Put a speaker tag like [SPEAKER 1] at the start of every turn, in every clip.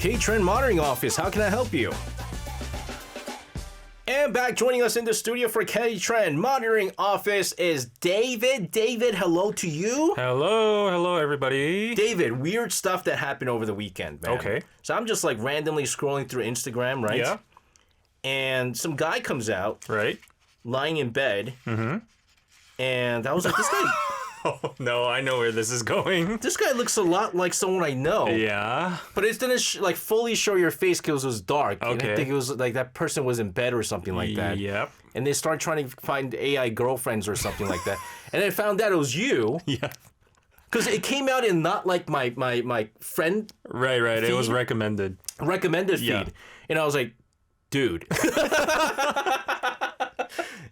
[SPEAKER 1] K-Trend Monitoring Office. How can I help you? And back joining us in the studio for K-Trend Monitoring Office is David. David, hello to you.
[SPEAKER 2] Hello everybody.
[SPEAKER 1] David, weird stuff that happened over the weekend, man.
[SPEAKER 2] Okay.
[SPEAKER 1] So I'm just like randomly scrolling through Instagram, right?
[SPEAKER 2] Yeah.
[SPEAKER 1] And some guy comes out,
[SPEAKER 2] Right.
[SPEAKER 1] lying in bed. Mm-hmm. And I was like, this guy...
[SPEAKER 2] Oh, no, I know where this is going.
[SPEAKER 1] This guy looks a lot like someone I know.
[SPEAKER 2] Yeah.
[SPEAKER 1] But it didn't fully show your face because it was dark.
[SPEAKER 2] Okay.
[SPEAKER 1] And I think it was like that person was in bed or something like that.
[SPEAKER 2] Yep.
[SPEAKER 1] And they started trying to find AI girlfriends or something like that. And I found out it was you.
[SPEAKER 2] Yeah.
[SPEAKER 1] Because it came out in not like my friend
[SPEAKER 2] Right.
[SPEAKER 1] feed.
[SPEAKER 2] It was recommended.
[SPEAKER 1] Recommended feed.
[SPEAKER 2] Yeah.
[SPEAKER 1] And I was like, dude.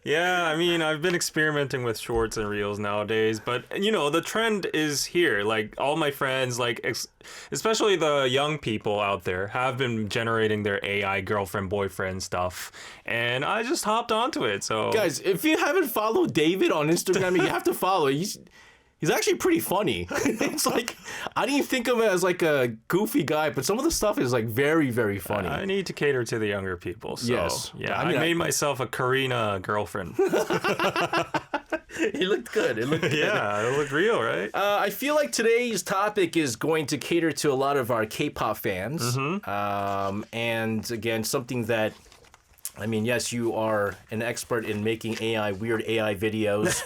[SPEAKER 2] Yeah, I mean, I've been experimenting with shorts and reels nowadays, but you know, the trend is here. Like all my friends, like especially the young people out there, have been generating their AI girlfriend boyfriend stuff, and I just hopped onto it. So
[SPEAKER 1] guys, if you haven't followed David on Instagram, you have to follow. He's actually pretty funny. It's like, I didn't think of him as like a goofy guy, but some of the stuff is like very, very funny.
[SPEAKER 2] I need to cater to the younger people. So,
[SPEAKER 1] Yes.
[SPEAKER 2] Yeah,
[SPEAKER 1] I mean,
[SPEAKER 2] I made myself a Karina girlfriend.
[SPEAKER 1] It looked good. It looked good.
[SPEAKER 2] Yeah, it looked real, right?
[SPEAKER 1] I feel like today's topic is going to cater to a lot of our K-pop fans.
[SPEAKER 2] Mm-hmm.
[SPEAKER 1] And again, something that, I mean, yes, you are an expert in making weird AI videos,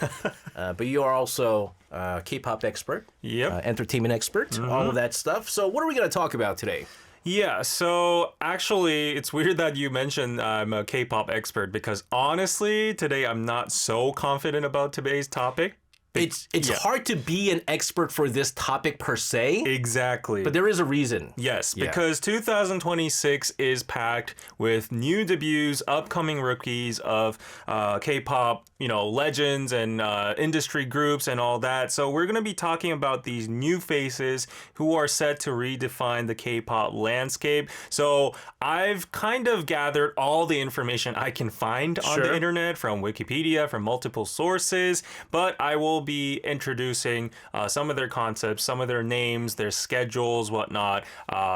[SPEAKER 1] but you are also a K-pop expert,
[SPEAKER 2] Yep.
[SPEAKER 1] entertainment expert, all of that stuff. So what are we going to talk about today?
[SPEAKER 2] Yeah, so actually, it's weird that you mentioned I'm a K-pop expert because honestly, today I'm not so confident about today's topic.
[SPEAKER 1] It's
[SPEAKER 2] Yeah.
[SPEAKER 1] hard to be an expert for this topic per se,
[SPEAKER 2] Exactly.
[SPEAKER 1] but there is a reason.
[SPEAKER 2] Yes,
[SPEAKER 1] Yeah.
[SPEAKER 2] because 2026 is packed with new debuts, upcoming rookies of K-pop, legends and industry groups and all that. So we're going to be talking about these new faces who are set to redefine the K-pop landscape. So I've kind of gathered all the information I can find on
[SPEAKER 1] Sure.
[SPEAKER 2] the internet from Wikipedia, from multiple sources, but I will be introducing some of their concepts, some of their names, their schedules, whatnot,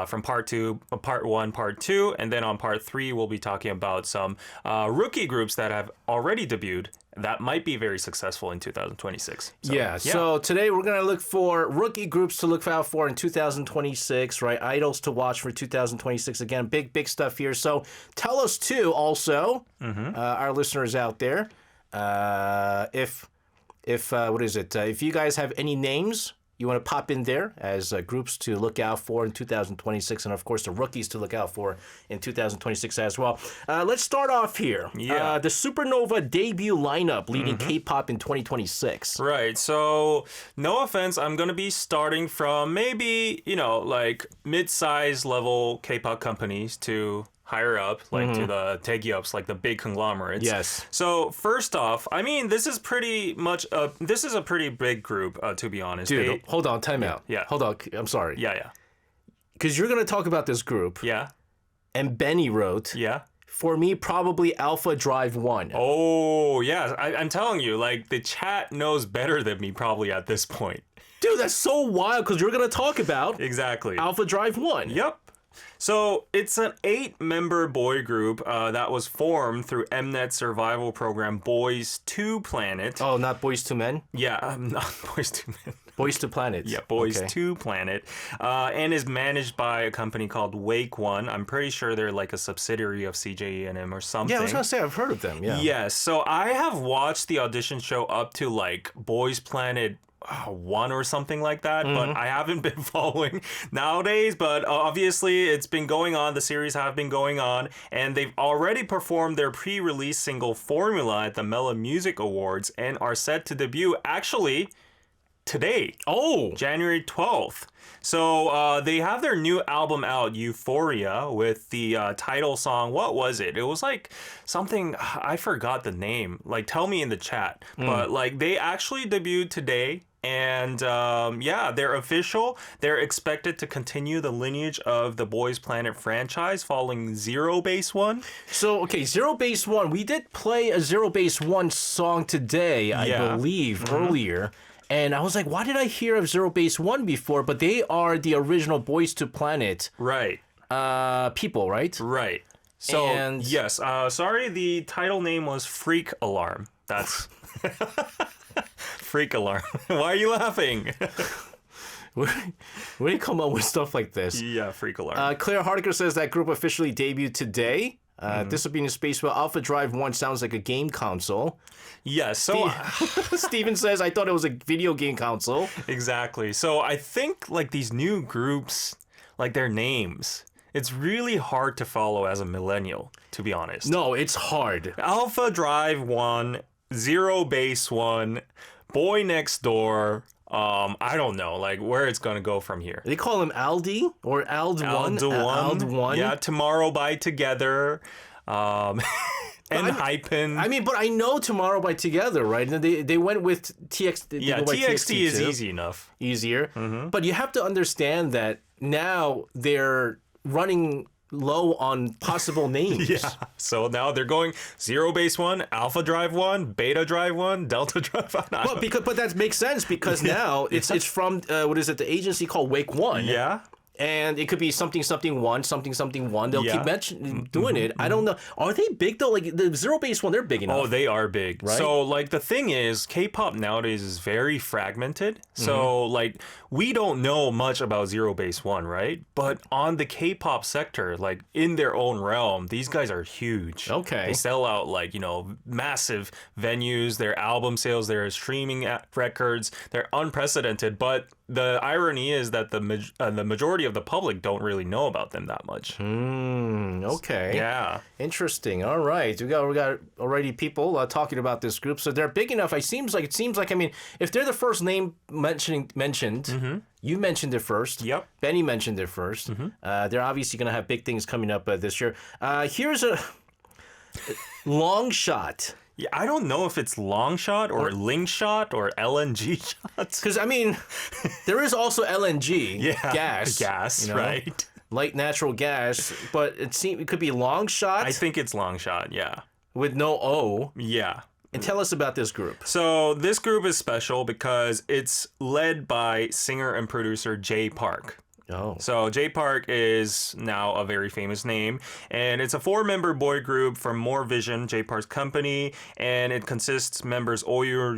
[SPEAKER 2] from part 1, part 2, and then on part 3 we'll be talking about some rookie groups that have already debuted that might be very successful in 2026.
[SPEAKER 1] So today we're going to look for rookie groups to look out for in 2026, right? Idols to watch for 2026. Again, big stuff here. So tell us too, also, our listeners out there, if what is it? If you guys have any names you want to pop in there as groups to look out for in 2026, and of course the rookies to look out for in 2026 as well. Let's start off here.
[SPEAKER 2] Yeah.
[SPEAKER 1] The Supernova debut lineup leading K-pop in 2026.
[SPEAKER 2] Right. So, no offense, I'm going to be starting from maybe, like mid-size level K-pop companies to higher up, like to the Taegi-ups, like the big conglomerates.
[SPEAKER 1] Yes.
[SPEAKER 2] So first off, I mean, this is pretty much this is a pretty big group, to be honest.
[SPEAKER 1] Dude, hold on, time out.
[SPEAKER 2] Yeah.
[SPEAKER 1] Hold on, I'm sorry.
[SPEAKER 2] Yeah.
[SPEAKER 1] Because you're going to talk about this group,
[SPEAKER 2] Yeah.
[SPEAKER 1] and Benny wrote,
[SPEAKER 2] Yeah.
[SPEAKER 1] for me, probably Alpha Drive 1.
[SPEAKER 2] Oh, yeah. I'm telling you, like, the chat knows better than me probably at this point.
[SPEAKER 1] Dude, that's so wild, because you're going to talk about
[SPEAKER 2] Exactly.
[SPEAKER 1] Alpha Drive 1.
[SPEAKER 2] Yep. So it's an 8-member boy group that was formed through Mnet survival program Boys to Planet.
[SPEAKER 1] Oh, not Boys to Men?
[SPEAKER 2] Yeah, not Boys to Men.
[SPEAKER 1] Boys to Planet.
[SPEAKER 2] Yeah, Boys
[SPEAKER 1] Okay.
[SPEAKER 2] to Planet, and is managed by a company called Wake One. I'm pretty sure they're like a subsidiary of CJENM or something.
[SPEAKER 1] Yeah, I was going to say, I've heard of them, yeah.
[SPEAKER 2] Yes, so I have watched the audition show up to like Boys Planet 1 or something like that, but I haven't been following nowadays. But obviously it's been going on, the series have been going on, and they've already performed their pre-release single Formula at the Mellow Music Awards and are set to debut actually today.
[SPEAKER 1] Oh!
[SPEAKER 2] January 12th. So they have their new album out, Euphoria, with the title song. What was it? It was like something, I forgot the name. Like, tell me in the chat. But like, they actually debuted today. And yeah, they're official. They're expected to continue the lineage of the Boys Planet franchise following Zero Base One.
[SPEAKER 1] So, okay, Zero Base One. We did play a Zero Base One song today, I believe, earlier. And I was like, why did I hear of Zero Base One before? But they are the original Boys to Planet.
[SPEAKER 2] Right.
[SPEAKER 1] people, right?
[SPEAKER 2] Right. So,
[SPEAKER 1] And-
[SPEAKER 2] yes. Sorry, the title name was Freak Alarm. That's... Freak Alarm. Why are you laughing?
[SPEAKER 1] Where do you come up with stuff like this?
[SPEAKER 2] Yeah, Freak Alarm.
[SPEAKER 1] Claire Hardiker says that group officially debuted today. This will be in a space where Alpha Drive 1 sounds like a game console.
[SPEAKER 2] Yes, so...
[SPEAKER 1] Steven says, I thought it was a video game console.
[SPEAKER 2] Exactly. So I think like these new groups, like their names, it's really hard to follow as a millennial, to be honest.
[SPEAKER 1] No, it's hard.
[SPEAKER 2] Alpha Drive 1, Zero Base 1, Boy Next Door. I don't know, like where it's gonna go from here.
[SPEAKER 1] They call him Aldi or Ald1.
[SPEAKER 2] Ald1. Yeah, Tomorrow by Together. And Hypen.
[SPEAKER 1] I mean, but I know Tomorrow by Together, right? And they went with TXT. They
[SPEAKER 2] Yeah,
[SPEAKER 1] go by
[SPEAKER 2] TXT is
[SPEAKER 1] too.
[SPEAKER 2] easy enough.
[SPEAKER 1] Easier. But you have to understand that now they're running low on possible names.
[SPEAKER 2] Yeah. So now they're going Zero Base 1, Alpha Drive 1, Beta Drive 1, Delta Drive 1.
[SPEAKER 1] But that makes sense because now it's from what is it? The agency called Wake One.
[SPEAKER 2] Yeah.
[SPEAKER 1] And it could be something one, something one. They'll
[SPEAKER 2] Yeah.
[SPEAKER 1] keep doing it. I don't know. Are they big though? Like the Zero Base One, they're big enough.
[SPEAKER 2] Oh, they are big.
[SPEAKER 1] Right?
[SPEAKER 2] So, like, the thing is, K-pop nowadays is very fragmented. So, like, we don't know much about Zero Base One, right? But on the K-pop sector, like, in their own realm, these guys are huge.
[SPEAKER 1] Okay.
[SPEAKER 2] They sell out, like, massive venues, their album sales, their streaming records. They're unprecedented. But the irony is that the majority of the public don't really know about them that much.
[SPEAKER 1] Okay.
[SPEAKER 2] Yeah.
[SPEAKER 1] Interesting. All right. We got already people talking about this group. So they're big enough. It seems like I mean, if they're the first name mentioned, you mentioned it first.
[SPEAKER 2] Yep.
[SPEAKER 1] Benny mentioned it 1st. They're obviously going to have big things coming up this year. Here's a long shot.
[SPEAKER 2] Yeah, I don't know if it's long shot or ling shot or LNG shots.
[SPEAKER 1] Because, I mean, there is also LNG,
[SPEAKER 2] Yeah,
[SPEAKER 1] gas,
[SPEAKER 2] right?
[SPEAKER 1] light natural gas, but it could be long shot
[SPEAKER 2] I think it's long shot, yeah.
[SPEAKER 1] with no O.
[SPEAKER 2] Yeah.
[SPEAKER 1] And tell us about this group.
[SPEAKER 2] So this group is special because it's led by singer and producer Jay Park.
[SPEAKER 1] Oh.
[SPEAKER 2] So Jay Park is now a very famous name, and it's a 4-member boy group from More Vision, Jay Park's company, and it consists members Oyur,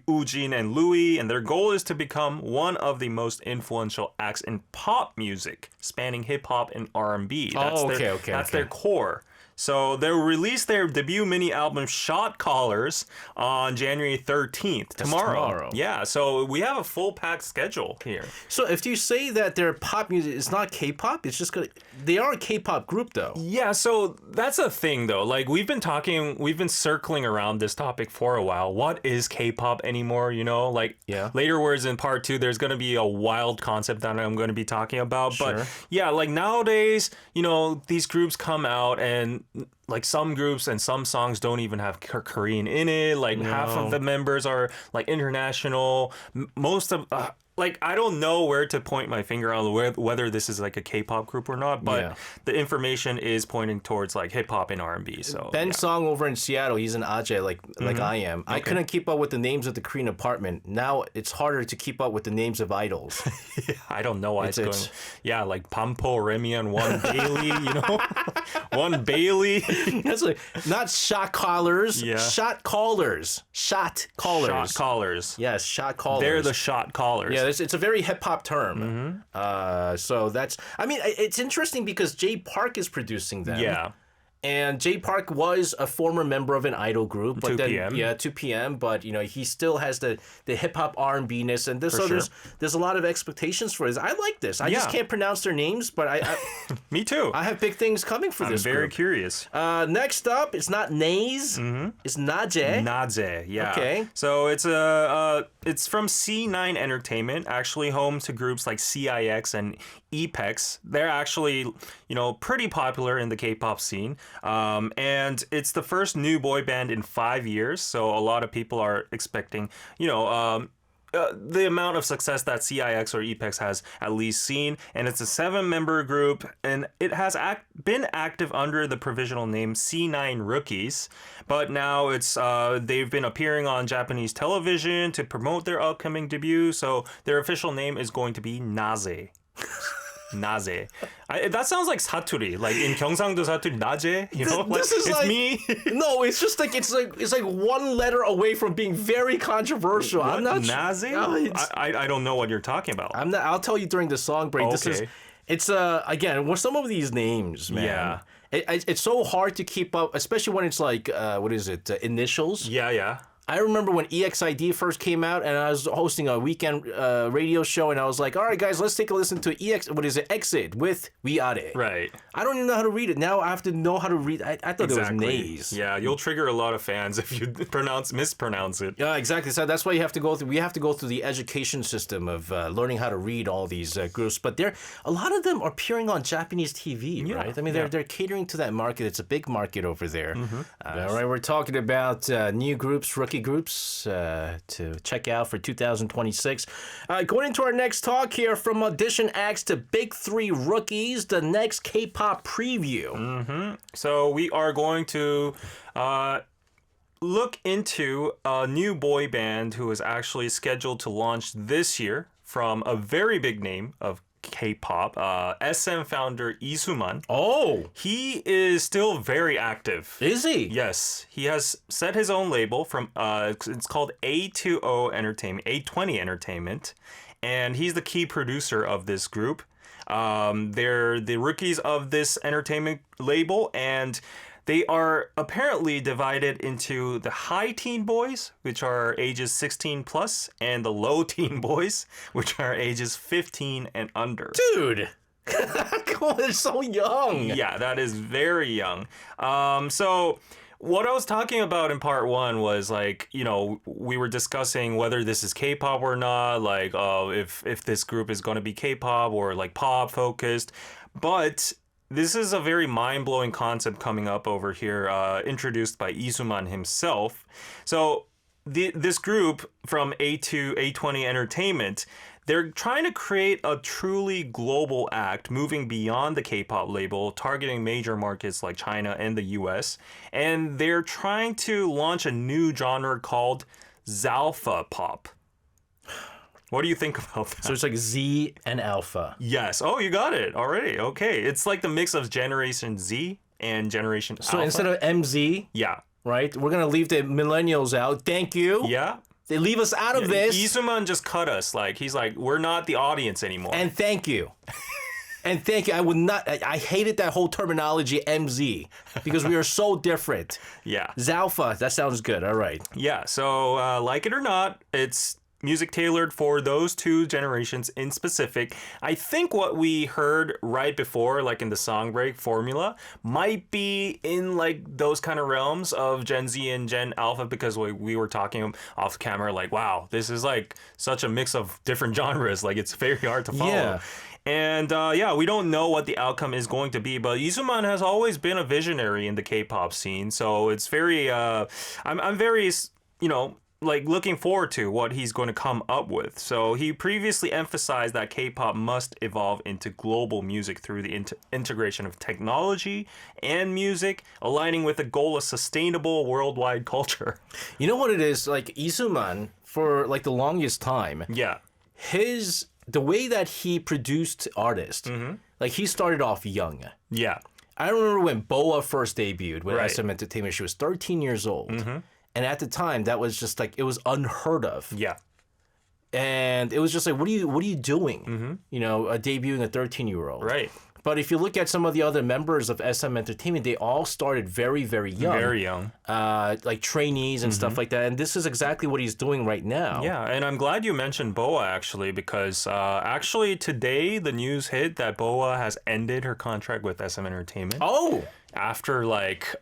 [SPEAKER 2] Ujin, and Louis, and their goal is to become one of the most influential acts in pop music, spanning hip hop and R&B. That's their core. So they'll release their debut mini album Shot Callers on January 13th, tomorrow. Yeah, so we have a full packed schedule here.
[SPEAKER 1] So if you say that their pop music is not K-pop, it's just they are a K-pop group though.
[SPEAKER 2] Yeah, so that's a thing though. Like we've been circling around this topic for a while. What is K-pop anymore, Like later words in part 2, there's going to be a wild concept that I'm going to be talking about.
[SPEAKER 1] Sure.
[SPEAKER 2] But yeah, like nowadays, these groups come out and like some groups and some songs don't even have Korean in it. Like half of the members are like international. Most of like I don't know where to point my finger on whether this is like a K-pop group or not, but the information is pointing towards like hip hop and R&B. So
[SPEAKER 1] Ben Song over in Seattle, he's an Ajay like I am. Okay. I couldn't keep up with the names of the Korean apartment. Now it's harder to keep up with the names of idols.
[SPEAKER 2] I don't know why it's going. Yeah, like Pampo, Remy, and One Bailey. One Bailey.
[SPEAKER 1] That's like not shot callers.
[SPEAKER 2] Yeah.
[SPEAKER 1] Shot callers. Shot callers.
[SPEAKER 2] Shot callers.
[SPEAKER 1] Yes, shot callers.
[SPEAKER 2] They're the shot callers.
[SPEAKER 1] Yeah, it's a very hip hop term. So that's. I mean, it's interesting because Jay Park is producing them.
[SPEAKER 2] Yeah.
[SPEAKER 1] And Jay Park was a former member of an idol group, but
[SPEAKER 2] 2PM.
[SPEAKER 1] Yeah, 2PM. But he still has the hip hop R&B-ness, and there's a lot of expectations for this. I like this. I just can't pronounce their names, but I
[SPEAKER 2] Me too.
[SPEAKER 1] I have big things coming for this.
[SPEAKER 2] I'm very
[SPEAKER 1] group.
[SPEAKER 2] curious.
[SPEAKER 1] Next up, it's not Naze. It's Naje.
[SPEAKER 2] Naje, yeah.
[SPEAKER 1] Okay.
[SPEAKER 2] So it's from C9 Entertainment, actually home to groups like CIX and EPEX. They're actually, pretty popular in the K-pop scene. And it's the first new boy band in 5 years. So a lot of people are expecting, the amount of success that CIX or EPEX has at least seen. And it's a 7-member group, and it has been active under the provisional name C9 Rookies. But now they've been appearing on Japanese television to promote their upcoming debut. So their official name is going to be Naze. Naze. That sounds like Saturi, like in Gyeongsangdo Saturi, Naje. You know, like,
[SPEAKER 1] this is
[SPEAKER 2] it's
[SPEAKER 1] like,
[SPEAKER 2] me.
[SPEAKER 1] No, it's just like it's like one letter away from being very controversial.
[SPEAKER 2] What?
[SPEAKER 1] I'm not
[SPEAKER 2] Naze?
[SPEAKER 1] No,
[SPEAKER 2] I don't know what you're talking about.
[SPEAKER 1] I'm not. I'll tell you during the song break. This is.
[SPEAKER 2] Okay.
[SPEAKER 1] It's again with some of these names, man.
[SPEAKER 2] Yeah.
[SPEAKER 1] It's so hard to keep up, especially when it's like what is it? Initials.
[SPEAKER 2] Yeah.
[SPEAKER 1] I remember when EXID first came out, and I was hosting a weekend radio show, and I was like, "All right, guys, let's take a listen to Exit with ARIRANG."
[SPEAKER 2] Right.
[SPEAKER 1] I don't even know how to read it now. I have to know how to read. I thought it was nays.
[SPEAKER 2] Yeah, you'll trigger a lot of fans if you mispronounce it.
[SPEAKER 1] Yeah, exactly. So that's why you have to go through. We have to go through the education system of learning how to read all these groups. But a lot of them are appearing on Japanese TV, right? I mean, they're catering to that market. It's a big market over there. All right, we're talking about new groups, rookie groups to check out for 2026. Going into our next talk here, from audition acts to big three rookies, the next K-pop preview.
[SPEAKER 2] So we are going to look into a new boy band who is actually scheduled to launch this year from a very big name of K-pop, SM founder Lee Soo-man.
[SPEAKER 1] Oh,
[SPEAKER 2] He is still very active.
[SPEAKER 1] is he?
[SPEAKER 2] Yes, he has set his own label from it's called A20 Entertainment, and he's the key producer of this group. They're the rookies of this entertainment label, and they are apparently divided into the high teen boys, which are ages 16 plus, and the low teen boys, which are ages 15 and under.
[SPEAKER 1] Dude, come on, they're so young.
[SPEAKER 2] Yeah, that is very young. So what I was talking about in part one was, like, you know, we were discussing whether this is K-pop or not, like if this group is going to be K-pop or like pop focused. But this is a very mind-blowing concept coming up over here, introduced by Lee Soo-man himself. So this group from A20 Entertainment, they're trying to create a truly global act, moving beyond the K-pop label, targeting major markets like China and the US. And they're trying to launch a new genre called Zalpha Pop. What do you think about that?
[SPEAKER 1] So it's like Z and Alpha.
[SPEAKER 2] Yes. Oh, you got it already. Okay. It's like the mix of Generation Z and Generation
[SPEAKER 1] So
[SPEAKER 2] Alpha.
[SPEAKER 1] instead of MZ,
[SPEAKER 2] Yeah.
[SPEAKER 1] right, we're going to leave the millennials out. Thank you.
[SPEAKER 2] Yeah.
[SPEAKER 1] They leave us out of this.
[SPEAKER 2] Lee Soo-man just cut us. Like, he's like, we're not the audience anymore.
[SPEAKER 1] And thank you. And thank you. I would not. I hated that whole terminology MZ because we are so different.
[SPEAKER 2] Yeah.
[SPEAKER 1] Zalpha. That sounds good. All right.
[SPEAKER 2] Yeah. So, like it or not, it's music tailored for those two generations in specific. I think what we heard right before, like in the song break formula, might be in like those kind of realms of Gen Z and Gen Alpha, because we were talking off camera, like, wow, this is like such a mix of different genres. Like, it's very hard to follow.
[SPEAKER 1] Yeah.
[SPEAKER 2] And we don't know what the outcome is going to be, but Lee Soo-man has always been a visionary in the K-pop scene. So it's very, I'm very, you know, like looking forward to what he's going to come up with. So he previously emphasized that K-pop must evolve into global music through the integration of technology and music, aligning with the goal of sustainable worldwide culture.
[SPEAKER 1] You know what it is? Like Lee Soo-man, for like the longest time,
[SPEAKER 2] Yeah.
[SPEAKER 1] the way that he produced artists, like he started off young.
[SPEAKER 2] Yeah.
[SPEAKER 1] I remember when Boa first debuted with
[SPEAKER 2] Right.
[SPEAKER 1] SM Entertainment. She was 13 years old. And at the time, that was just like, it was unheard of.
[SPEAKER 2] Yeah.
[SPEAKER 1] And it was just like, what are you doing? You know, debuting a 13-year-old.
[SPEAKER 2] Right.
[SPEAKER 1] But if you look at some of the other members of SM Entertainment, they all started very, very young.
[SPEAKER 2] Very young.
[SPEAKER 1] Like trainees and stuff like that. And this is exactly what he's doing right now.
[SPEAKER 2] Yeah, and I'm glad you mentioned Boa, actually, because actually today the news hit that Boa has ended her contract with SM Entertainment.
[SPEAKER 1] Oh!
[SPEAKER 2] After like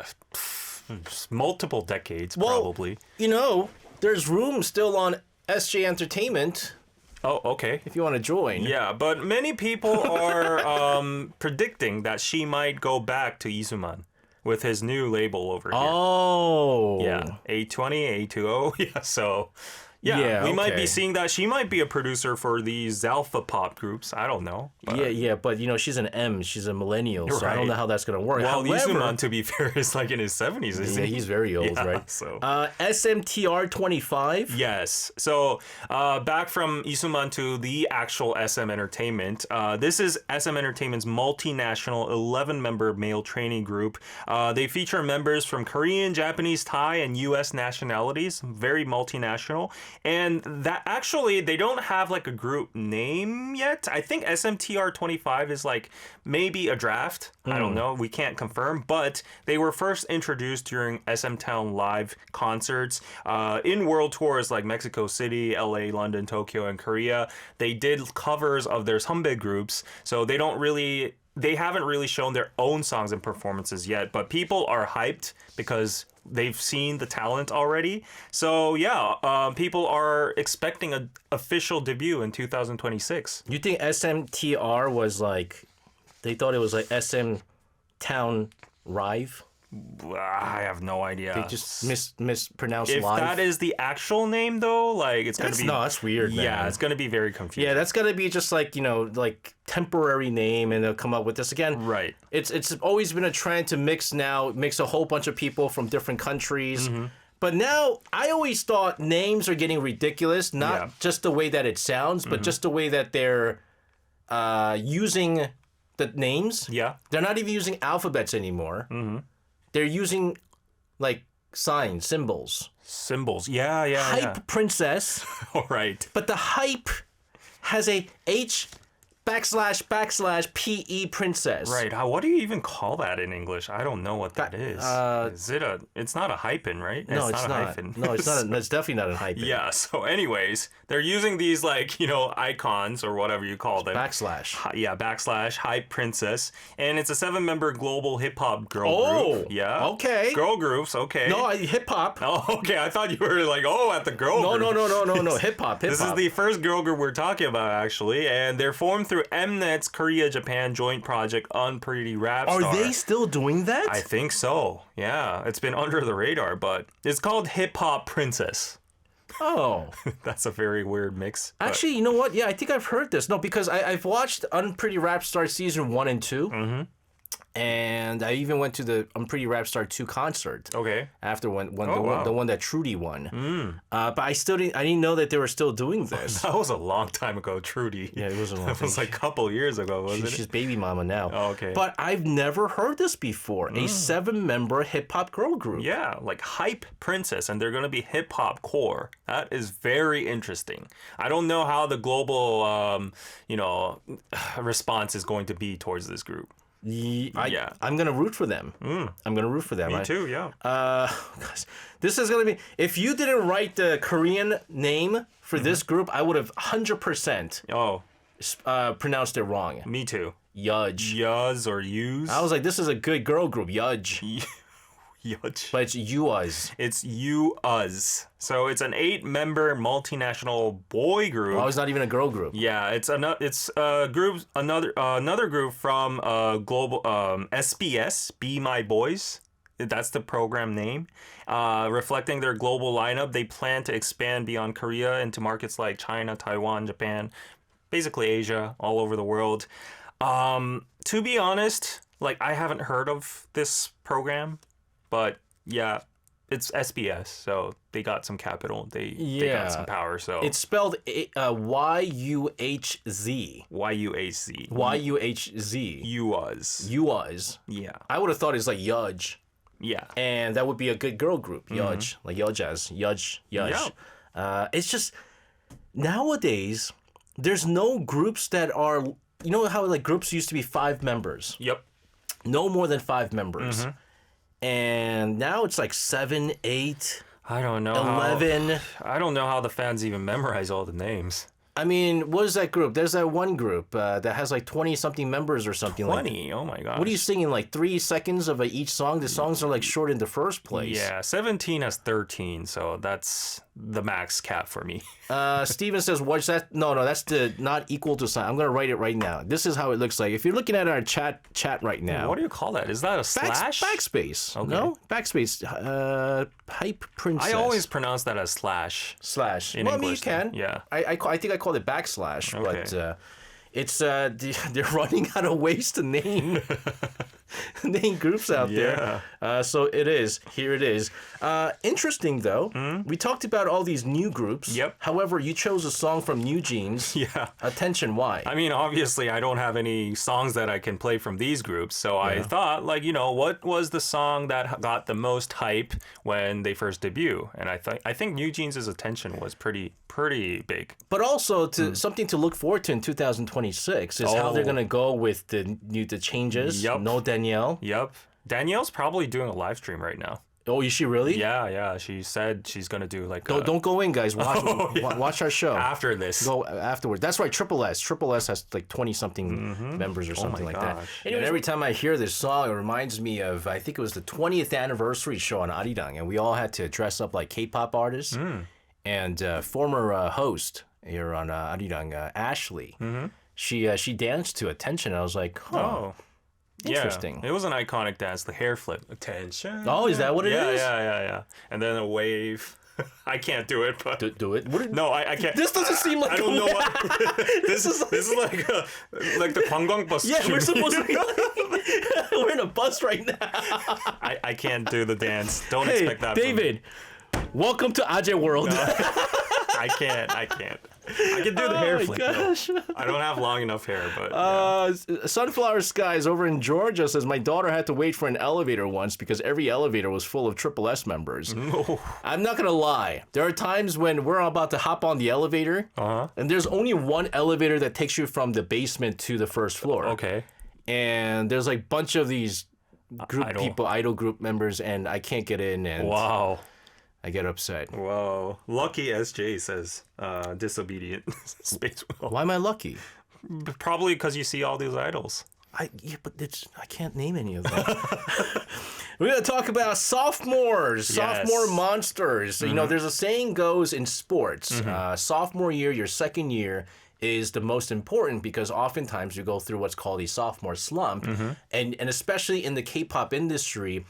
[SPEAKER 2] multiple decades,
[SPEAKER 1] Well,
[SPEAKER 2] probably.
[SPEAKER 1] you know, there's room still on SJ Entertainment
[SPEAKER 2] Oh, okay.
[SPEAKER 1] if you want to join.
[SPEAKER 2] Yeah, but many people are predicting that she might go back to Lee Soo-man with his new label over here.
[SPEAKER 1] Oh.
[SPEAKER 2] Yeah, A20, A20. Yeah, so Yeah, we might
[SPEAKER 1] okay.
[SPEAKER 2] be seeing that. She might be a producer for these alpha pop groups. I don't know. But...
[SPEAKER 1] Yeah, but she's an M. She's a millennial, so I don't
[SPEAKER 2] Right.
[SPEAKER 1] know how that's gonna work.
[SPEAKER 2] Well,
[SPEAKER 1] However,
[SPEAKER 2] Isuman, to be fair, is like in his 70s, isn't
[SPEAKER 1] yeah,
[SPEAKER 2] he?
[SPEAKER 1] he's very old,
[SPEAKER 2] Yeah,
[SPEAKER 1] right?
[SPEAKER 2] so-
[SPEAKER 1] SMTR25.
[SPEAKER 2] Yes. So back from Isuman to the actual SM Entertainment. This is SM Entertainment's multinational 11-member male training group. They feature members from Korean, Japanese, Thai, and U.S. nationalities. Very multinational. And that actually, they don't have like a group name yet. I think SMTR25 is like maybe a draft. I don't know. We can't confirm. But they were first introduced during SM Town live concerts in world tours like Mexico City, LA, London, Tokyo, and Korea. They did covers of their Sunbae groups. So they haven't really shown their own songs and performances yet. But people are hyped because they've seen the talent already. So yeah, people are expecting an official debut in 2026.
[SPEAKER 1] You think SMTR was like, they thought it was like SM Town Rive?
[SPEAKER 2] I have no idea.
[SPEAKER 1] They just mispronounced
[SPEAKER 2] if
[SPEAKER 1] live?
[SPEAKER 2] that is the actual name though, like it's gonna be
[SPEAKER 1] that's weird, man.
[SPEAKER 2] Yeah, it's gonna be very confusing.
[SPEAKER 1] Yeah, that's gotta be just like, like temporary name, and they'll come up with this again.
[SPEAKER 2] Right.
[SPEAKER 1] It's always been a trend to mix a whole bunch of people from different countries. But now I always thought names are getting ridiculous, not just the way that it sounds, but just the way that they're using the names.
[SPEAKER 2] Yeah.
[SPEAKER 1] They're not even using alphabets anymore. They're using like signs, symbols.
[SPEAKER 2] Symbols. Yeah.
[SPEAKER 1] Hype princess.
[SPEAKER 2] All right.
[SPEAKER 1] But the hype has a H / PE princess.
[SPEAKER 2] Right. What do you even call that in English? I don't know what that is. Is it it's not a hyphen, right?
[SPEAKER 1] No, it's
[SPEAKER 2] not.
[SPEAKER 1] not.
[SPEAKER 2] A hyphen.
[SPEAKER 1] No, it's not. It's definitely not a hyphen.
[SPEAKER 2] Yeah. So, anyways, they're using these icons or whatever you call them.
[SPEAKER 1] Backslash.
[SPEAKER 2] / Hype Princess, and it's a 7-member global hip hop girl group. Yeah.
[SPEAKER 1] Okay.
[SPEAKER 2] Girl groups. Okay.
[SPEAKER 1] No, hip hop.
[SPEAKER 2] Oh, okay. I thought you were like, at the girl group.
[SPEAKER 1] No. Hip hop.
[SPEAKER 2] This is the first girl group we're talking about, actually, and they're formed through Mnet's Korea-Japan joint project Unpretty Rap Star.
[SPEAKER 1] Are they still doing that?
[SPEAKER 2] I think so. Yeah, it's been under the radar, but it's called Hip Hop Princess.
[SPEAKER 1] Oh.
[SPEAKER 2] That's a very weird mix. But...
[SPEAKER 1] Actually, you know what? Yeah, I think I've heard this. No, because I've watched Unpretty Rap Star season 1 and 2. And I even went to the Unpretty Rap Star 2 concert.
[SPEAKER 2] Okay.
[SPEAKER 1] After the
[SPEAKER 2] wow.
[SPEAKER 1] one that Trudy won. But I didn't know that they were still doing this.
[SPEAKER 2] That was a long time ago, Trudy.
[SPEAKER 1] Yeah, it was a long time.
[SPEAKER 2] That was like a couple years ago, wasn't it?
[SPEAKER 1] She's baby mama now.
[SPEAKER 2] Oh, okay.
[SPEAKER 1] But I've never heard this before. A 7-member hip hop girl group.
[SPEAKER 2] Yeah, like Hype Princess, and they're going to be hip hop core. That is very interesting. I don't know how the global, response is going to be towards this group.
[SPEAKER 1] I'm gonna root for them. I'm gonna root for them.
[SPEAKER 2] Me too, yeah.
[SPEAKER 1] Gosh, this is gonna be. If you didn't write the Korean name for this group, I would have 100% pronounced it wrong.
[SPEAKER 2] Me too.
[SPEAKER 1] Yudge.
[SPEAKER 2] Yuz or use.
[SPEAKER 1] I was like, this is a good girl group. Yudge.
[SPEAKER 2] Yudge.
[SPEAKER 1] But it's you-us.
[SPEAKER 2] It's you-us. So it's an 8-member multinational boy group.
[SPEAKER 1] Oh, it's not even a girl group.
[SPEAKER 2] Yeah, it's a group, another group from global SBS, Be My Boys. That's the program name. Reflecting their global lineup, they plan to expand beyond Korea into markets like China, Taiwan, Japan, basically Asia, all over the world. To be honest, I haven't heard of this program, but yeah, it's SBS, so they got some capital. They got some power. So
[SPEAKER 1] it's spelled Y-U-H-Z.
[SPEAKER 2] Y-U-H-Z.
[SPEAKER 1] Y-U-H-Z.
[SPEAKER 2] You-us.
[SPEAKER 1] You-us.
[SPEAKER 2] Yeah.
[SPEAKER 1] I would have thought it's like Yudge.
[SPEAKER 2] Yeah.
[SPEAKER 1] And that would be a good girl group. Yudge. Like Yudge. Yudge.
[SPEAKER 2] Yeah.
[SPEAKER 1] It's just, nowadays, there's no groups that are, you know how groups used to be 5 members?
[SPEAKER 2] Yep.
[SPEAKER 1] No more than 5 members. And now it's like 7, 8.
[SPEAKER 2] I don't know
[SPEAKER 1] 11.
[SPEAKER 2] I don't know how the fans even memorize all the names.
[SPEAKER 1] I mean, what is that group? There's that one group that has 20-something members or something
[SPEAKER 2] 20? Oh my gosh.
[SPEAKER 1] What are you singing, 3 seconds of each song? The songs are short in the first place.
[SPEAKER 2] Yeah, 17 has 13, so that's the max cap for me.
[SPEAKER 1] Steven says, what's that? No, that's the not equal to sign. I'm going to write it right now. This is how it looks like. If you're looking at our chat right now.
[SPEAKER 2] What do you call that? Is that a slash?
[SPEAKER 1] Backspace. Okay. No? Backspace. Hype princess.
[SPEAKER 2] I always pronounce that as slash.
[SPEAKER 1] Slash.
[SPEAKER 2] In
[SPEAKER 1] well,
[SPEAKER 2] English,
[SPEAKER 1] I mean, you can.
[SPEAKER 2] Yeah.
[SPEAKER 1] I think I called it backslash,
[SPEAKER 2] Okay.
[SPEAKER 1] but it's they're running out of ways to name name groups out there. So it is. Here it is. Interesting though. We talked about all these new groups.
[SPEAKER 2] Yep.
[SPEAKER 1] However, you chose a song from New Jeans.
[SPEAKER 2] Yeah.
[SPEAKER 1] Attention, why?
[SPEAKER 2] I mean, obviously, I don't have any songs that I can play from these groups. So I thought, like, what was the song that got the most hype when they first debut? And I think New Jeans' Attention was pretty big.
[SPEAKER 1] But also to something to look forward to in 2026 is how they're gonna go with the changes.
[SPEAKER 2] Yep.
[SPEAKER 1] No Danielle.
[SPEAKER 2] Yep. Danielle's probably doing a live stream right now.
[SPEAKER 1] Oh, is she really?
[SPEAKER 2] Yeah. She said she's gonna do like.
[SPEAKER 1] Don't go in, guys. Watch our show
[SPEAKER 2] after this.
[SPEAKER 1] Go afterwards. That's right. Triple S has like 20-something members or something like that. And every time I hear this song, it reminds me of, I think it was the 20th anniversary show on ARIRANG, and we all had to dress up like K-pop artists. And former host here on ARIRANG, Ashley, she danced to Attention. I was like,
[SPEAKER 2] Oh.
[SPEAKER 1] interesting.
[SPEAKER 2] Yeah, it was an iconic dance, the hair flip. Attention.
[SPEAKER 1] Oh, is that what it is?
[SPEAKER 2] Yeah. And then a wave. I can't do it, but
[SPEAKER 1] Do it.
[SPEAKER 2] no, I can't.
[SPEAKER 1] This doesn't seem like
[SPEAKER 2] I don't know what. this is like the 관광 bus.
[SPEAKER 1] Yeah, we're supposed to be. We're in a bus right now.
[SPEAKER 2] I can't do the dance. Don't expect that.
[SPEAKER 1] David. Welcome to Ajay World.
[SPEAKER 2] I can't. I can do the hair flip.
[SPEAKER 1] Gosh.
[SPEAKER 2] No. I don't have long enough hair, but
[SPEAKER 1] Sunflower Skies over in Georgia says, my daughter had to wait for an elevator once because every elevator was full of Triple S members.
[SPEAKER 2] No.
[SPEAKER 1] I'm not gonna lie. There are times when we're about to hop on the elevator, and there's only one elevator that takes you from the basement to the first floor.
[SPEAKER 2] Okay.
[SPEAKER 1] And there's like a bunch of these idol group members, and I can't get in, and
[SPEAKER 2] Wow.
[SPEAKER 1] I get upset.
[SPEAKER 2] Whoa. Lucky SJ says disobedient. Space.
[SPEAKER 1] Why am I lucky?
[SPEAKER 2] Probably because you see all these idols.
[SPEAKER 1] But I can't name any of them. We're going to talk about sophomores, sophomore monsters. You know, there's a saying goes in sports, sophomore year, your second year is the most important because oftentimes you go through what's called a sophomore slump. And especially in the K-pop industry,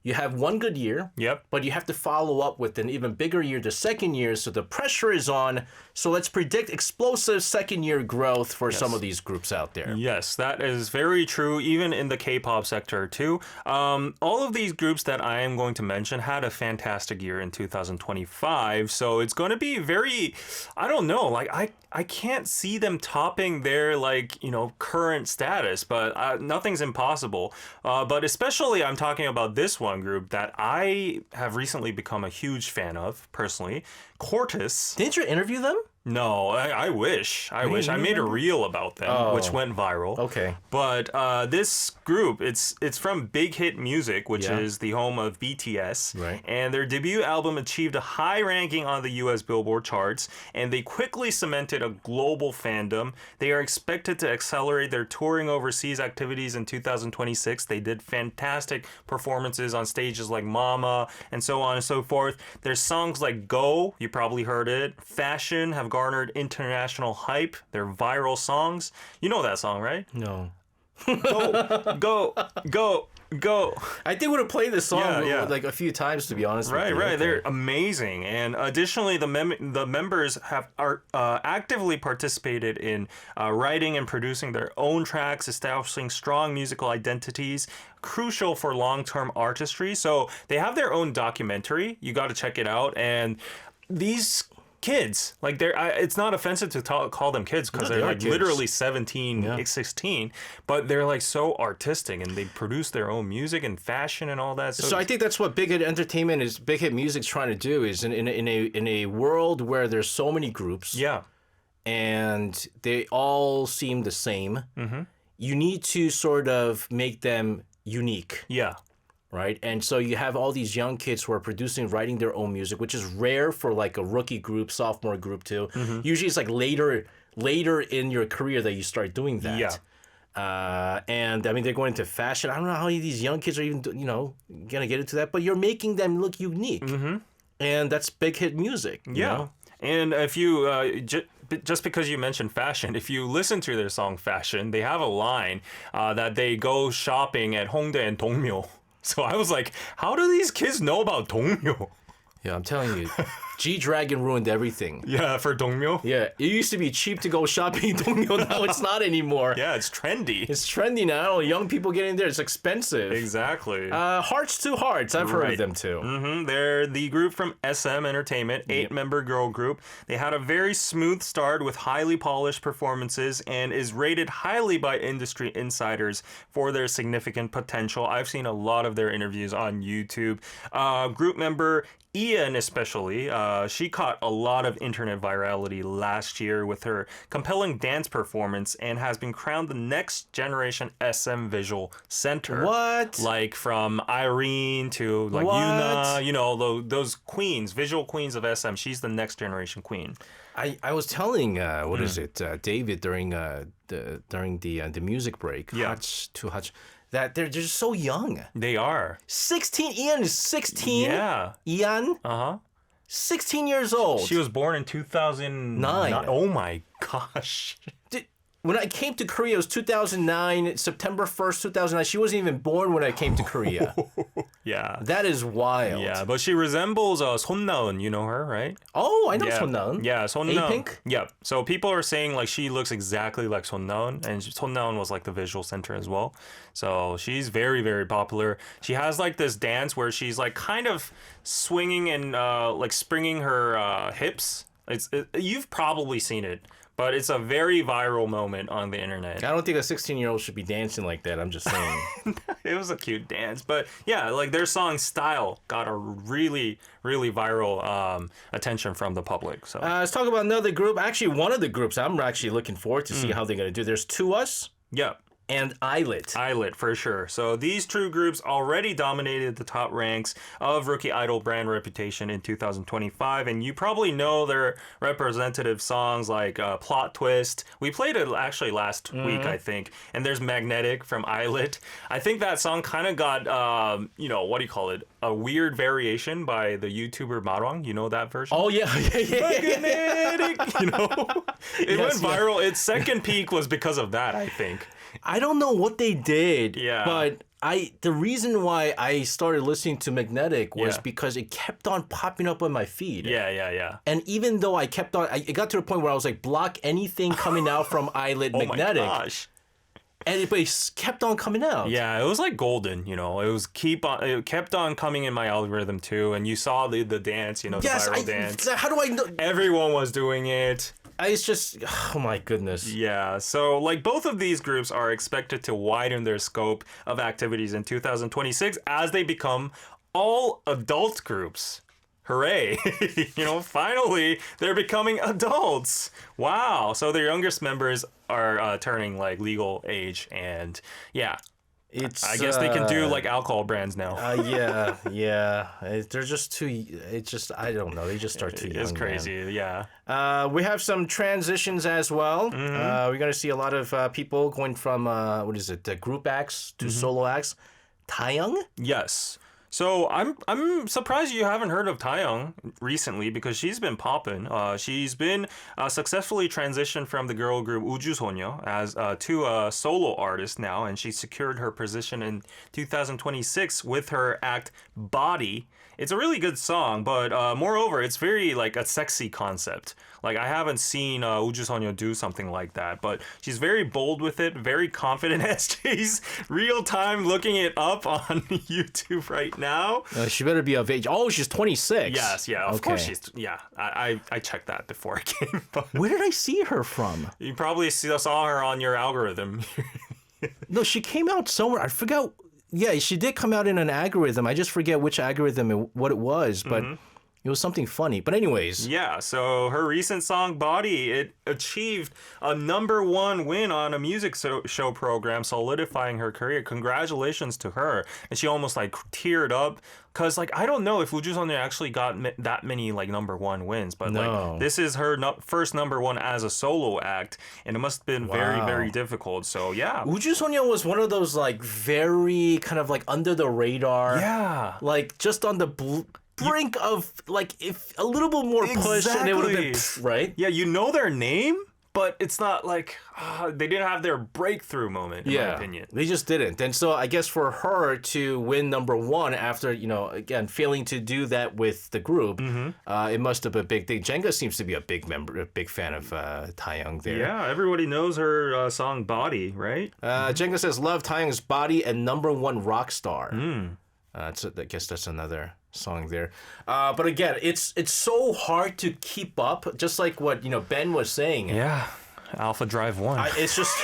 [SPEAKER 1] you have one good year, but you have to follow up with an even bigger year the second year, so the pressure is on. So let's predict explosive second-year growth for some of these groups out there.
[SPEAKER 2] Yes, that is very true, even in the K-pop sector, too. All of these groups that I am going to mention had a fantastic year in 2025, so it's going to be very, I don't know, like, I can't see them topping their, like, current status, but nothing's impossible. But especially I'm talking about this one group that I have recently become a huge fan of, personally, Quartus.
[SPEAKER 1] Didn't you interview them?
[SPEAKER 2] No, I wish. I made a reel about them, which went viral.
[SPEAKER 1] Okay.
[SPEAKER 2] But this group, it's from Big Hit Music, which is the home of BTS.
[SPEAKER 1] Right.
[SPEAKER 2] And their debut album achieved a high ranking on the US Billboard charts, and they quickly cemented a global fandom. They are expected to accelerate their touring overseas activities in 2026. They did fantastic performances on stages like Mama and so on and so forth. There's songs like Go, you probably heard it. Fashion have garnered international hype. They're viral songs. You know that song, right?
[SPEAKER 1] No.
[SPEAKER 2] Go.
[SPEAKER 1] I think we would have played this song like a few times, to be honest with you.
[SPEAKER 2] Right.
[SPEAKER 1] Okay.
[SPEAKER 2] They're amazing. And additionally, the members are actively participated in writing and producing their own tracks, establishing strong musical identities, crucial for long-term artistry. So they have their own documentary. You got to check it out. And these kids, like it's not offensive to call them kids because they're like kids. Literally 17, 16, but they're like so artistic and they produce their own music and fashion and all that.
[SPEAKER 1] So I think that's what Big Hit Entertainment is. Big Hit Music's trying to do is in a world where there's so many groups, and they all seem the same. You need to sort of make them unique. Right? And so you have all these young kids who are producing, writing their own music, which is rare for like a rookie group, sophomore group too. Usually it's like later in your career that you start doing that. And I mean, they're going into fashion. I don't know how these young kids are even, gonna get into that, but you're making them look unique. and that's big hit music. You know?
[SPEAKER 2] And if you just because you mentioned fashion, if you listen to their song Fashion, they have a line that they go shopping at Hongdae and Dongmyo. So I was like, how do these kids know about Dongmyo?
[SPEAKER 1] Yeah, I'm telling you, G-Dragon ruined everything.
[SPEAKER 2] Yeah, for Dongmyo?
[SPEAKER 1] Yeah, it used to be cheap to go shopping in Dongmyo. Now it's not anymore.
[SPEAKER 2] Yeah, it's trendy.
[SPEAKER 1] It's trendy now. Young people get in there. It's expensive.
[SPEAKER 2] Exactly.
[SPEAKER 1] Hearts to Hearts. I've heard of them too.
[SPEAKER 2] They're the group from SM Entertainment, 8-member girl group. They had a very smooth start with highly polished performances and is rated highly by industry insiders for their significant potential. I've seen a lot of their interviews on YouTube. Group member Ian especially, she caught a lot of internet virality last year with her compelling dance performance and has been crowned the next generation SM visual center.
[SPEAKER 1] What?
[SPEAKER 2] Like from Irene to like Yuna, you know, those queens, visual queens of SM. She's the next generation queen.
[SPEAKER 1] I was telling David during the music break, that they're just so young.
[SPEAKER 2] They are.
[SPEAKER 1] 16. Ian is 16.
[SPEAKER 2] Yeah.
[SPEAKER 1] Ian. 16 years old.
[SPEAKER 2] She was born in 2009. Oh my gosh.
[SPEAKER 1] When I came to Korea, it was 2009, September 1st, 2009. She wasn't even born when I came to Korea.
[SPEAKER 2] Yeah.
[SPEAKER 1] That is wild.
[SPEAKER 2] Yeah, but she resembles Son Naeun. You know her, right?
[SPEAKER 1] Oh, I know Son Naeun.
[SPEAKER 2] Yeah, Son Naeun.
[SPEAKER 1] A-Pink?
[SPEAKER 2] Yeah. So people are saying like she looks exactly like Son Naeun, and Son Naeun was like the visual center as well. So she's very, very popular. She has like this dance where she's like kind of swinging and like springing her hips. You've probably seen it. But it's a very viral moment on the internet.
[SPEAKER 1] I don't think a 16-year-old should be dancing like that. I'm just saying.
[SPEAKER 2] It was a cute dance. But yeah, like their song Style got a really, really viral attention from the public. So
[SPEAKER 1] let's talk about another group. Actually, one of the groups I'm actually looking forward to see how they're going to do. There's To Us.
[SPEAKER 2] Yeah.
[SPEAKER 1] And
[SPEAKER 2] Islet, for sure. So these two groups already dominated the top ranks of Rookie Idol brand reputation in 2025. And you probably know their representative songs like Plot Twist. We played it actually last week, I think. And there's Magnetic from Islet. I think that song kind of got, what do you call it? A weird variation by the YouTuber Marwang. You know that version?
[SPEAKER 1] Oh, yeah.
[SPEAKER 2] Magnetic! You know? It went viral. Its second peak was because of that, I think.
[SPEAKER 1] I don't know what they did,
[SPEAKER 2] but
[SPEAKER 1] the reason why I started listening to Magnetic was because it kept on popping up on my feed.
[SPEAKER 2] Yeah.
[SPEAKER 1] And even though I kept on, it got to the point where I was like, block anything coming out from Islet Magnetic.
[SPEAKER 2] Oh my gosh.
[SPEAKER 1] And it kept on coming out.
[SPEAKER 2] Yeah, it was like golden, you know. It kept on coming in my algorithm too, and you saw the dance, the viral dance.
[SPEAKER 1] How do I know?
[SPEAKER 2] Everyone was doing it.
[SPEAKER 1] It's just, oh my goodness.
[SPEAKER 2] Yeah, so like both of these groups are expected to widen their scope of activities in 2026 as they become all adult groups. Hooray. Finally, they're becoming adults. Wow. So their youngest members are turning like legal age, and I guess they can do like alcohol brands now.
[SPEAKER 1] Yeah. They're just too. I don't know. They just start too young.
[SPEAKER 2] It's crazy.
[SPEAKER 1] Man.
[SPEAKER 2] Yeah.
[SPEAKER 1] We have some transitions as well. We're gonna see a lot of people going from the group acts to solo acts. Taeyong?
[SPEAKER 2] Yes. So I'm surprised you haven't heard of Taeyong recently because she's been popping. She's been successfully transitioned from the girl group 우주소녀 to a solo artist now, and she secured her position in 2026 with her act Body. It's a really good song, but moreover, it's very like a sexy concept. Like I haven't seen 우주소녀 do something like that, but she's very bold with it, very confident as she's real time looking it up on YouTube right now.
[SPEAKER 1] She better be of age. Oh, she's 26.
[SPEAKER 2] Yes, of course she's. Yeah, I checked that before I came. But
[SPEAKER 1] where did I see her from?
[SPEAKER 2] You probably saw her on your algorithm.
[SPEAKER 1] No, she came out somewhere. I forgot. Yeah, she did come out in an algorithm. I just forget which algorithm what it was, but it was something funny. But anyways.
[SPEAKER 2] Yeah, so her recent song, Body, it achieved a #1 win on a music show program, solidifying her career. Congratulations to her. And she almost like teared up. Because, like, I don't know if 우주소녀 actually got that many, like, #1 wins. But, like, this is her first #1 as a solo act. And it must have been very, very difficult. So, yeah.
[SPEAKER 1] 우주소녀 was one of those, like, very kind of, like, under the radar.
[SPEAKER 2] Yeah.
[SPEAKER 1] Like, just on the brink of like if a little bit more push and it would have been right.
[SPEAKER 2] Yeah, you know their name, but it's not like they didn't have their breakthrough moment, in my opinion.
[SPEAKER 1] They just didn't. And so I guess for her to win number one after, again, failing to do that with the group, it must have been a big thing. Jenga seems to be a big fan of Taeyong there.
[SPEAKER 2] Yeah, everybody knows her song Body, right?
[SPEAKER 1] Jenga says, love Taeyong's Body and number one rock star. I guess that's another song there. But again, it's so hard to keep up, just like what Ben was saying.
[SPEAKER 2] Yeah, Alpha Drive 1.
[SPEAKER 1] It's just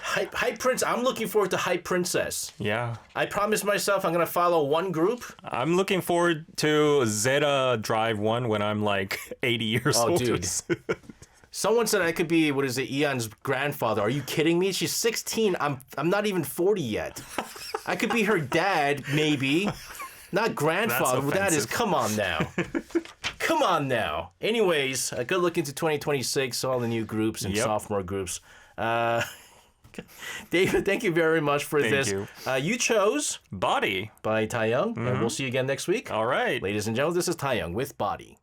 [SPEAKER 1] Hype Prince. I'm looking forward to Hype Princess.
[SPEAKER 2] Yeah.
[SPEAKER 1] I promised myself I'm gonna follow one group.
[SPEAKER 2] I'm looking forward to Zeta Drive 1 when I'm like 80 years old.
[SPEAKER 1] Dude. Someone said I could be, Eon's grandfather. Are you kidding me? She's 16. I'm not even 40 yet. I could be her dad, maybe. Not grandfather. That is, come on now. Come on now. Anyways, good look into 2026, all the new groups and sophomore groups. David, thank you very much for this.
[SPEAKER 2] Thank you.
[SPEAKER 1] You chose
[SPEAKER 2] Body
[SPEAKER 1] by Taeyong, and we'll see you again next week.
[SPEAKER 2] All right.
[SPEAKER 1] Ladies and gentlemen, this is Taeyong with Body.